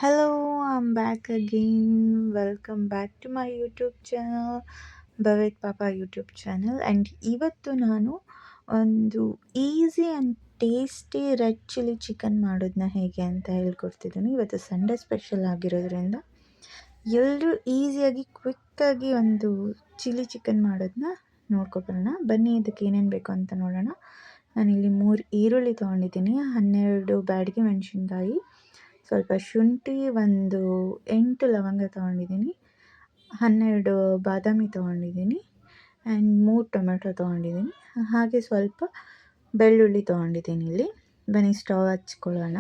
Hello, I'm back again. Welcome back to my YouTube channel, ಭವೇತ್ ಪಾಪ YouTube channel. And ಇವತ್ತು ನಾನು ಒಂದು easy and tasty red chilli chicken ಮಾಡೋದನ್ನ ಹೇಗೆ ಅಂತ ಹೇಳ್ಕೊಡ್ತಿದ್ದೀನಿ. ಇವತ್ತು ಸಂಡೇ ಸ್ಪೆಷಲ್ ಆಗಿರೋದ್ರಿಂದ ಎಲ್ಲರೂ ಈಸಿಯಾಗಿ ಕ್ವಿಕ್ಕಾಗಿ ಒಂದು ಚಿಲ್ಲಿ ಚಿಕನ್ ಮಾಡೋದನ್ನ ನೋಡ್ಕೊಬರೋಣ. ಬನ್ನಿ, ಇದಕ್ಕೆ ಏನೇನು ಬೇಕು ಅಂತ ನೋಡೋಣ. ನಾನಿಲ್ಲಿ 3 ಈರುಳ್ಳಿ ತೊಗೊಂಡಿದ್ದೀನಿ, 12 ಬ್ಯಾಡಗಿ ಮೆಣಸಿನ್ಕಾಯಿ, ಸ್ವಲ್ಪ ಶುಂಠಿ, ಒಂದು 8 ಲವಂಗ ತೊಗೊಂಡಿದ್ದೀನಿ, 12 ಬಾದಾಮಿ ತೊಗೊಂಡಿದ್ದೀನಿ, ಆ್ಯಂಡ್ 3 ಟೊಮೆಟೊ ತೊಗೊಂಡಿದ್ದೀನಿ, ಹಾಗೆ ಸ್ವಲ್ಪ ಬೆಳ್ಳುಳ್ಳಿ ತೊಗೊಂಡಿದ್ದೀನಿ. ಇಲ್ಲಿ ಬನ್ನಿ ಸ್ಟವ್ ಹಚ್ಕೊಳ್ಳೋಣ.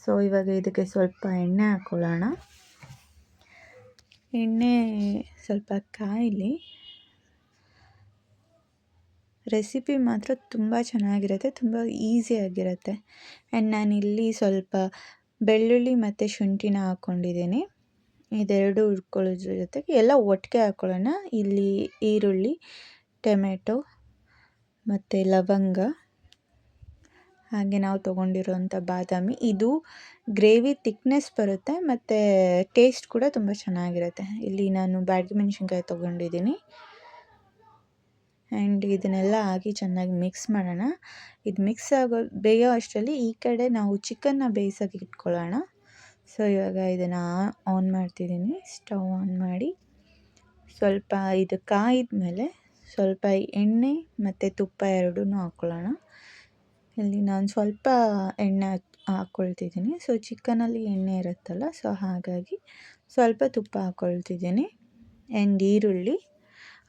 ಸೊ ಇವಾಗ ಇದಕ್ಕೆ ಸ್ವಲ್ಪ ಎಣ್ಣೆ ಹಾಕ್ಕೊಳ್ಳೋಣ. ಎಣ್ಣೆ ಸ್ವಲ್ಪ ಕಾಯಲಿ. ರೆಸಿಪಿ ಮಾತ್ರ ತುಂಬ ಚೆನ್ನಾಗಿರುತ್ತೆ, ತುಂಬ ಈಸಿಯಾಗಿರುತ್ತೆ. ಆ್ಯಂಡ್ ನಾನಿಲ್ಲಿ ಸ್ವಲ್ಪ ಬೆಳ್ಳುಳ್ಳಿ ಮತ್ತು ಶುಂಠಿನ ಹಾಕ್ಕೊಂಡಿದ್ದೀನಿ. ಇದೆರಡು ಹುರ್ಕೊಳ್ಳೋದ್ರ ಜೊತೆಗೆ ಎಲ್ಲ ಒಟ್ಟಿಗೆ ಹಾಕ್ಕೊಳ್ಳೋಣ. ಇಲ್ಲಿ ಈರುಳ್ಳಿ, ಟೊಮೆಟೊ ಮತ್ತು ಲವಂಗ, ಹಾಗೆ ನಾವು ತೊಗೊಂಡಿರೋಂಥ ಬಾದಾಮಿ. ಇದು ಗ್ರೇವಿ ತಿಕ್ನೆಸ್ ಬರುತ್ತೆ ಮತ್ತು ಟೇಸ್ಟ್ ಕೂಡ ತುಂಬ ಚೆನ್ನಾಗಿರುತ್ತೆ. ಇಲ್ಲಿ ನಾನು ಬ್ಯಾಡಗಿ ಮೆಣಸಿನ್ಕಾಯಿ ತೊಗೊಂಡಿದ್ದೀನಿ. ಆ್ಯಂಡ್ ಇದನ್ನೆಲ್ಲ ಹಾಕಿ ಚೆನ್ನಾಗಿ ಮಿಕ್ಸ್ ಮಾಡೋಣ. ಇದು ಮಿಕ್ಸ್ ಬೇಯೋ ಅಷ್ಟರಲ್ಲಿ ಈ ಕಡೆ ನಾವು ಚಿಕನ್ನ ಬೇಯಿಸೋಕೆ ಇಟ್ಕೊಳ್ಳೋಣ. ಸೊ ಇವಾಗ ಇದನ್ನು ಆನ್ ಮಾಡ್ತಿದ್ದೀನಿ. ಸ್ಟವ್ ಆನ್ ಮಾಡಿ ಸ್ವಲ್ಪ ಇದು ಕಾಯಿದ ಮೇಲೆ ಸ್ವಲ್ಪ ಎಣ್ಣೆ ಮತ್ತು ತುಪ್ಪ ಎರಡೂ ಹಾಕ್ಕೊಳ್ಳೋಣ. ಇಲ್ಲಿ ನಾನು ಸ್ವಲ್ಪ ಎಣ್ಣೆ ಹಾಕ್ಕೊಳ್ತಿದ್ದೀನಿ. ಸೊ ಚಿಕನಲ್ಲಿ ಎಣ್ಣೆ ಇರುತ್ತಲ್ಲ, ಸೊ ಹಾಗಾಗಿ ಸ್ವಲ್ಪ ತುಪ್ಪ ಹಾಕ್ಕೊಳ್ತಿದ್ದೀನಿ. ಆ್ಯಂಡ್ ಈರುಳ್ಳಿ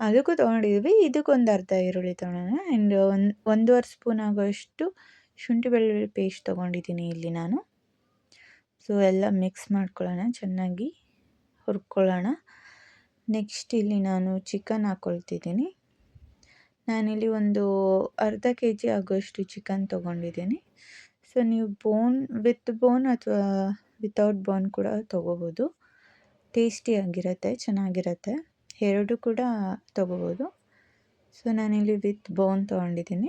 ಅದಕ್ಕೂ ತೊಗೊಂಡಿದ್ವಿ, ಇದಕ್ಕೊಂದು ಅರ್ಧ ಈರುಳ್ಳಿ ತೊಗೊಳ್ಳೋಣ. ಆ್ಯಂಡ್ 1.5 ಸ್ಪೂನ್ ಆಗೋಷ್ಟು ಶುಂಠಿ ಬೆಳ್ಳುಳ್ಳಿ ಪೇಸ್ಟ್ ತೊಗೊಂಡಿದ್ದೀನಿ ಇಲ್ಲಿ ನಾನು. ಸೊ ಎಲ್ಲ ಮಿಕ್ಸ್ ಮಾಡ್ಕೊಳ್ಳೋಣ, ಚೆನ್ನಾಗಿ ಹುರ್ಕೊಳ್ಳೋಣ. ನೆಕ್ಸ್ಟ್ ಇಲ್ಲಿ ನಾನು ಚಿಕನ್ ಹಾಕ್ಕೊಳ್ತಿದ್ದೀನಿ. ನಾನಿಲ್ಲಿ ಒಂದು ಅರ್ಧ kg ಆಗೋಷ್ಟು ಚಿಕನ್ ತೊಗೊಂಡಿದ್ದೀನಿ. ಸೊ ನೀವು ವಿತ್ ಬೋನ್ ಅಥವಾ ವಿತೌಟ್ ಬೋನ್ ಕೂಡ ತೊಗೋಬೋದು. ಟೇಸ್ಟಿಯಾಗಿರುತ್ತೆ, ಚೆನ್ನಾಗಿರುತ್ತೆ. ಎರಡು ಕೂಡ ತೊಗೋಬೋದು. ಸೊ ನಾನಿಲ್ಲಿ ವಿತ್ ಬೋನ್ ತೊಗೊಂಡಿದ್ದೀನಿ.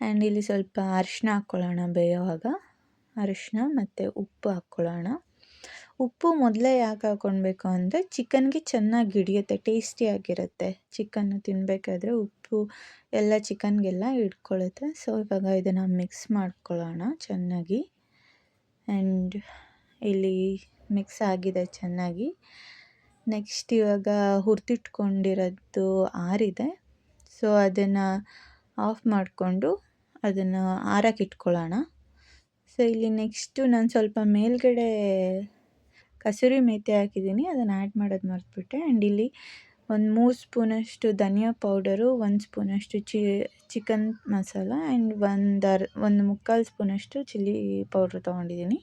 ಆ್ಯಂಡ್ ಇಲ್ಲಿ ಸ್ವಲ್ಪ ಅರಿಶಿನ ಹಾಕ್ಕೊಳ್ಳೋಣ. ಬೇಯುವಾಗ ಅರಿಶಿನ ಮತ್ತು ಉಪ್ಪು ಹಾಕ್ಕೊಳ್ಳೋಣ. ಉಪ್ಪು ಮೊದಲೇ ಯಾಕೆ ಹಾಕ್ಕೊಳ್ಬೇಕು ಅಂದರೆ ಚಿಕನ್ಗೆ ಚೆನ್ನಾಗಿ ಹಿಡಿಯುತ್ತೆ, ಟೇಸ್ಟಿಯಾಗಿರುತ್ತೆ. ಚಿಕನ್ನು ತಿನ್ನಬೇಕಾದ್ರೆ ಉಪ್ಪು ಎಲ್ಲ ಚಿಕನ್ಗೆಲ್ಲ ಹಿಡ್ಕೊಳ್ಳುತ್ತೆ. ಸೊ ಇವಾಗ ಇದನ್ನು ಮಿಕ್ಸ್ ಮಾಡ್ಕೊಳ್ಳೋಣ ಚೆನ್ನಾಗಿ. ಆ್ಯಂಡ್ ಇಲ್ಲಿ ಮಿಕ್ಸ್ ಆಗಿದೆ ಚೆನ್ನಾಗಿ. ನೆಕ್ಸ್ಟ್ ಇವಾಗ ಹುರಿದಿಟ್ಕೊಂಡಿರೋದು ಆರಿದೆ. ಸೊ ಅದನ್ನು ಆಫ್ ಮಾಡಿಕೊಂಡು ಅದನ್ನು ಆರಕ್ಕೆ ಇಟ್ಕೊಳ್ಳೋಣ. ಸೊ ಇಲ್ಲಿ ನೆಕ್ಸ್ಟು ನಾನು ಸ್ವಲ್ಪ ಮೇಲ್ಗಡೆ ಕಸೂರಿ ಮೇಥಿ ಹಾಕಿದ್ದೀನಿ, ಅದನ್ನು ಆ್ಯಡ್ ಮಾಡೋದು ಮರೆತುಬಿಟ್ಟೆ. ಆ್ಯಂಡ್ ಇಲ್ಲಿ ಒಂದು 3 ಸ್ಪೂನಷ್ಟು ಧನಿಯಾ ಪೌಡರು, 1 ಸ್ಪೂನಷ್ಟು ಚಿಕನ್ ಮಸಾಲ, ಆ್ಯಂಡ್ ಒಂದು 3/4 ಸ್ಪೂನಷ್ಟು ಚಿಲ್ಲಿ ಪೌಡ್ರ್ ತೊಗೊಂಡಿದ್ದೀನಿ.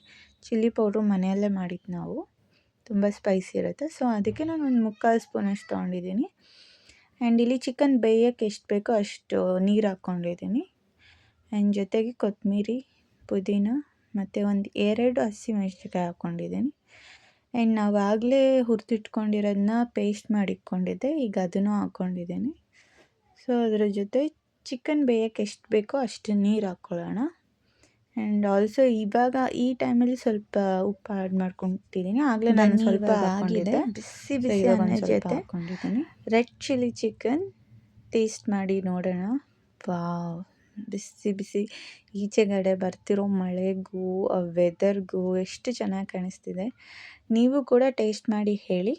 ಚಿಲ್ಲಿ ಪೌಡ್ರು ಮನೆಯಲ್ಲೇ ಮಾಡಿದ್ದು ನಾವು, ತುಂಬ ಸ್ಪೈಸಿ ಇರುತ್ತೆ. ಸೊ ಅದಕ್ಕೆ ನಾನು ಒಂದು 3/4 ಸ್ಪೂನಷ್ಟು ತೊಗೊಂಡಿದ್ದೀನಿ. ಆ್ಯಂಡ್ ಇಲ್ಲಿ ಚಿಕನ್ ಬೇಯೋಕ್ಕೆ ಎಷ್ಟು ಬೇಕೋ ಅಷ್ಟು ನೀರು ಹಾಕ್ಕೊಂಡಿದ್ದೀನಿ. ಆ್ಯಂಡ್ ಜೊತೆಗೆ ಕೊತ್ತಂಬರಿ, ಪುದೀನ ಮತ್ತು ಒಂದು 2 ಹಸಿಮೆಣಸಿನ್ಕಾಯಿ ಹಾಕ್ಕೊಂಡಿದ್ದೀನಿ. ಆ್ಯಂಡ್ ನಾವು ಆಗಲೇ ಹುರಿದಿಟ್ಕೊಂಡಿರೋದನ್ನ ಪೇಸ್ಟ್ ಮಾಡಿ ಇಟ್ಕೊಂಡಿದ್ದೆ, ಈಗ ಅದನ್ನು ಹಾಕ್ಕೊಂಡಿದ್ದೀನಿ. ಸೊ ಅದರ ಜೊತೆ ಚಿಕನ್ ಬೇಯೋಕ್ಕೆ ಎಷ್ಟು ಬೇಕೋ ಅಷ್ಟು ನೀರು ಹಾಕ್ಕೊಳ್ಳೋಣ. ಆ್ಯಂಡ್ ಆಲ್ಸೋ ಇವಾಗ ಈ ಟೈಮಲ್ಲಿ ಸ್ವಲ್ಪ ಉಪ್ಪು ಆ್ಯಡ್ ಮಾಡ್ಕೊತಿದ್ದೀನಿ. ಆಗಲೇ ನಾನು ಸ್ವಲ್ಪ ಹಾಕ್ಕೊಂಡಿದ್ದೆ. ಬಿಸಿ ಬಿಸಿ ಅನ್ನ ಜೊತೆ ಹಾಕ್ಕೊಂಡಿದ್ದೀನಿ. ರೆಡ್ ಚಿಲ್ಲಿ ಚಿಕನ್ ಟೇಸ್ಟ್ ಮಾಡಿ ನೋಡೋಣ. ವಾವ್, ಬಿಸಿ ಬಿಸಿ ಈಚೆಗಡೆ ಬರ್ತಿರೋ ಮಳೆಗೂ ವೆದರ್ಗೂ ಎಷ್ಟು ಚೆನ್ನಾಗಿ ಕಾಣಿಸ್ತಿದೆ. ನೀವು ಕೂಡ ಟೇಸ್ಟ್ ಮಾಡಿ ಹೇಳಿ.